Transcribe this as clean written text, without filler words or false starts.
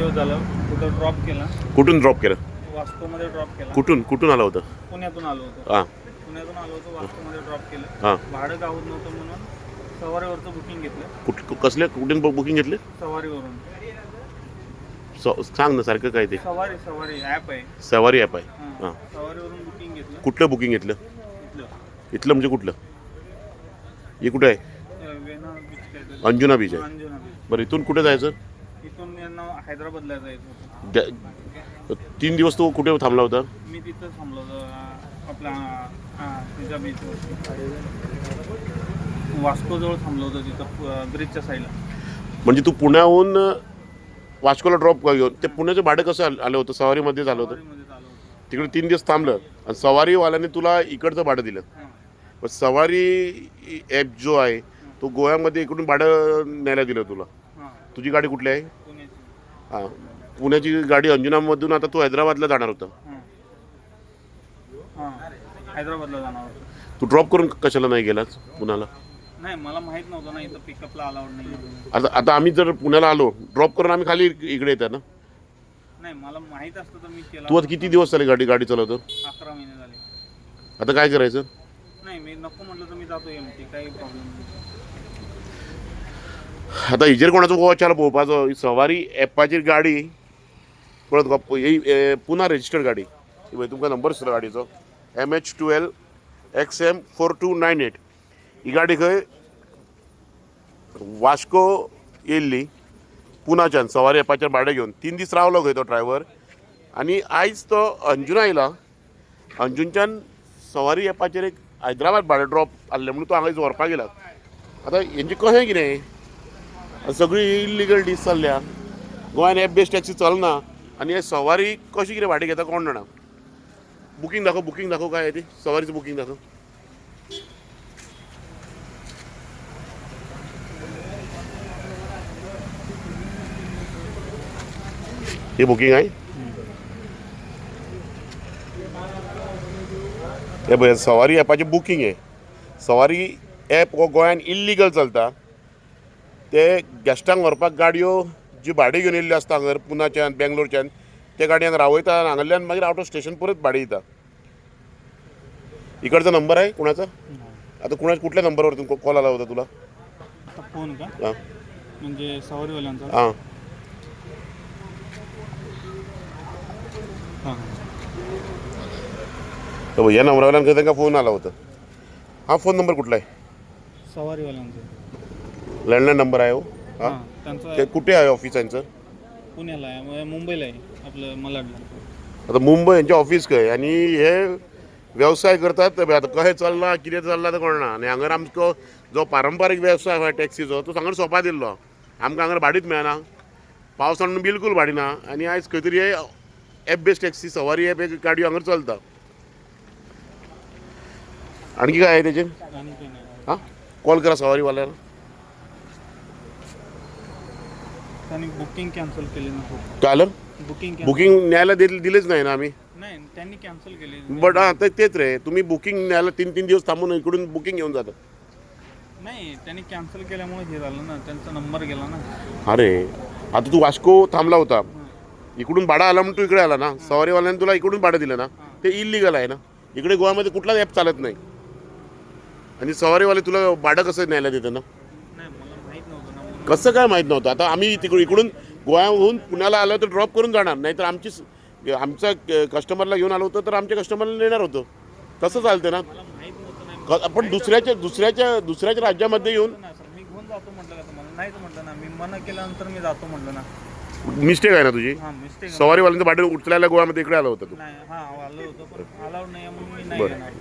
दिवस झालं. तिथं ड्रॉप केला. कुठून ड्रॉप केलं? वास्कोमध्ये ड्रॉप केला. कुठून आलं होतं? पुण्यातून आलो होतो. हां पुण्यातून आलो होतो, वास्कोमध्ये ड्रॉप केलं. हां. भाडं गावत नव्हतं म्हणून सवारीवरचं बुकिंग घेतलं. कुठून बुकिंग घेतले? सवारीवरून. सांग ना सारखं काय ते. सवारी ॲप आहे. सवारी ॲप आहे. हां. सवारीवरून बुकिंग घेतलं. कुठलं बुकिंग घेतलं? इथलं म्हणजे कुठलं? हे कुठे आहे? वेना बीच काहीतरी. अंजुना बीच आहे. अंजुना बीच. बरं इथून कुठे जायचं? इथून यांना हैदराबादला जायचं होतं. 3 दिवस तो कुठे थांबला होता? मी तिथं थांबलो होतो आपला तिच्या बीचवर. वास्कोजवळ थांबलो होतो तिथं ब्रिजच्या साईडला. म्हणजे तू पुण्याहून वास्कोला ड्रॉप घेऊन ते पुण्याचं भाडं कसं आलं होतं? सवारीमध्ये झालं होतं. सवारीमध्ये आलो होतो. तिकडे 3 दिवस थांबलं आणि सवारीवाल्याने तुला इकडचं भाडं दिलं. पण सवारी ॲप जो आहे तो गोव्यामध्ये इकडून भाडं न्यायला दिलं तुला. तुझी गाडी कुठली आहे? पुण्याची. हां पुण्याची गाडी अंजुनामधून आता तू हैदराबादला जाणार होता. हैदराबादला जाणार होतो. तू ड्रॉप करून कशाला नाही गेलास पुण्याला? नाही मला माहित नव्हतं ना इथं पिकअपला अलाउड नाही. आता आम्ही जर पुण्याला आलो ड्रॉप करून आम्ही खाली इकडे येतात ना. नाही मला माहित असतं तर मी केला. तू आता किती दिवस झाले गाडी चालवतो? 11 महिने झाले. आता काय करायचं? नाही मी नको म्हटलं तर मी जातो एमटी, काही प्रॉब्लेम नाही. आता हिजेर कोणाचो गोवाच्याला पळोवपाचो सवारी ॲपाची गाडी पळत पुन्हा रजिस्टर्ड गाडी तुमकां नंबर दिसलो गाडीचो MH12 XM 4298. ही गाडी खंय वास्को येयल्ली पुण्याच्यान सवारी ॲपाचेर भाडें घेवन 3 दीस रावलो खंय तो ड्रायव्हर आनी आयज तो अंजुना येयला. अंजुनच्यान सवारी ॲपाचेर एक हैदराबाद भाडें ड्रॉप आसलें म्हणून तो हांगा व्हरपाक गेला. आतां हेंचें कशें कितें? सगळी इल्लिगल डीस चल्ल्या. गोंयान ॲप बेस्ड टॅक्सी चलना आनी हे सवारी कशी कितें भाडें घेता कोण जाणा. बुकींग दाखव काय आहे ती सवारीचं बुकींग दाखव. हे बुकिंग आहे. हे पळय सवारी ॲपाचें बुकींग आहे. सवारी ॲप हो गोंयान इल्लिगल चलता. ते गॅस्टांक व्हरपाक गाडयो जी भाडें घेवन येयल्ल्यो आसता हांगर पुण्याच्यान बेंगलोरच्यान त्या गाडयांक रावयता आनी हांगांतल्यान मागीर आउट ऑफ स्टेशन परत भाडें दिता. इकडचा नंबर आहे कुणाचा? आता कुठल्या नंबरवरतून कॉल आला होता तुला? आता फोन का? हां म्हणजे सवारीवाल्यांचा? हां तर या नंबरवाल्यान त्यांना फोन आला होता. हा फोन नंबर कुठला आहे? सवारीवाल्यांचा लँडलाईन नंबर आहे हो. हां त्यांचा ते कुठे आहे ऑफिस यांचं? पुण्याला आहे, मुंबईला आहे आपलं मलाडला. आता मुंबई यांचे ऑफिस खंय आनी हे व्यवसाय करतात. आता कशें चल्ला कितें चल्ला तें कळना. आनी हांगर आमचो जो पारंपारीक वेवसाय आसा टॅक्सीचो तो हांगर सोंपा दिल्लो. आमकां हांगर भाडीच मेळना. पावसान बिलकूल भाडी ना आनी आयज खंय तरी हे ॲप बेस्ड टॅक्सी सवारी ॲप गाडयो हांगर चलता. आणखी काय आहे तेजेर? आणि काही नाही. हां कॉल करा सवारीवाल्याला. त्यांनी बुकिंग कॅन्सल केली ना. काय आलं? बुकिंग न्यायला दिलेच नाही ना आम्ही. नाही त्यांनी कॅन्सल केली. बट हां तेच रे तुम्ही बुकिंग न्यायला 3 दिवस थांबून इकडून बुकिंग घेऊन जातात. नाही त्यांनी कॅन्सल केल्यामुळे हे झालं ना, त्यांचा नंबर गेला ना. अरे आता तू वास्को थांबला होता, इकडून भाडं आला म्हणून तू इकडे आला ना. सवारीवाल्याने तुला इकडून भाडं दिलं ना, ते इलिगल आहे ना. इकडे गोव्यामध्ये कुठलाच ॲप चालत नाही आणि सवारीवाले तुला भाडं कसं न्यायला देतं ना? नाही मला माहीत नव्हतं ना. कसं काय माहीत नव्हतं? आता आम्ही इकडून गोव्याहून पुण्याला आलो तर ड्रॉप करून जाणार, नाहीतर आमच्या कस्टमरला घेऊन आलो होतं तर आमच्या कस्टमरला नेणार होतो. कसं चालतं ना? मला माहीत नव्हतं ना. आपण दुसऱ्याच्या राज्यामध्ये येऊन मी घेऊन जातो म्हटलं का तुम्हाला? नाहीच म्हटलं ना, मी मना केल्यानंतर मी जातो म्हटलं ना. मिस्टेक आहे ना तुझी. हां मिस्टेक. सवारीवाल्यांचं भाडं उचलायला गोव्यामध्ये इकडे आलं होतं तू. नाही हां आलो होतो पण अलाउड नाही म्हणून मी नाही घेणार.